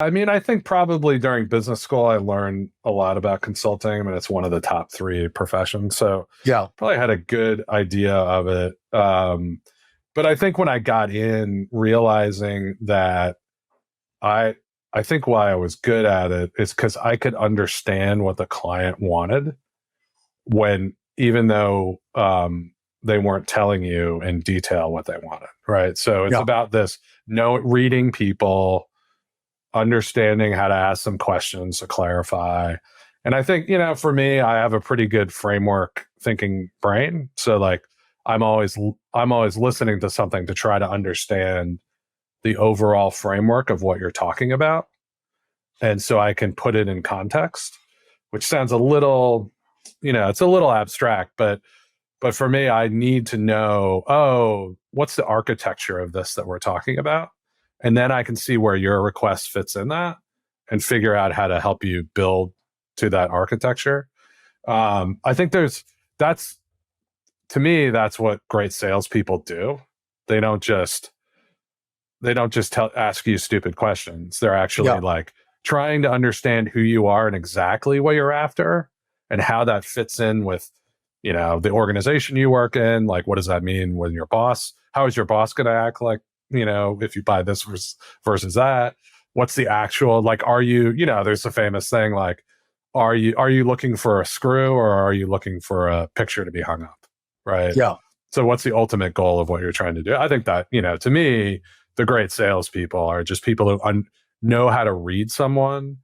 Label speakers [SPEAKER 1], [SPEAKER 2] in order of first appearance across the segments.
[SPEAKER 1] I mean, I think probably during business school, I learned a lot about consulting. I mean, it's one of the top three professions. So
[SPEAKER 2] Yeah.
[SPEAKER 1] probably had a good idea of it. But I think when I got in, realizing that I, I think why I was good at it is because I could understand what the client wanted when, even though they weren't telling you in detail what they wanted, right? So it's
[SPEAKER 2] Yeah.
[SPEAKER 1] about this reading people, understanding how to ask some questions to clarify. And I think, for me, I have a pretty good framework thinking brain. So like I'm always listening to something to try to understand the overall framework of what you're talking about. And so I can put it in context, which sounds a little, it's a little abstract, but for me, I need to know, oh, what's the architecture of this that we're talking about? And then I can see where your request fits in that and figure out how to help you build to that architecture. I think that's, to me, that's what great salespeople do. They don't just, ask you stupid questions. They're actually
[SPEAKER 2] Yeah.
[SPEAKER 1] like trying to understand who you are and exactly what you're after and how that fits in with, the organization you work in. Like, what does that mean when your boss, how is your boss going to act like, if you buy this versus that? What's the actual, like, are you, there's a famous thing like, are you looking for a screw or are you looking for a picture to be hung up? Right.
[SPEAKER 2] Yeah.
[SPEAKER 1] So what's the ultimate goal of what you're trying to do? I think that, to me, the great salespeople are just people who know how to read someone,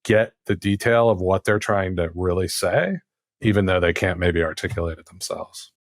[SPEAKER 1] get the detail of what they're trying to really say, even though they can't maybe articulate it themselves.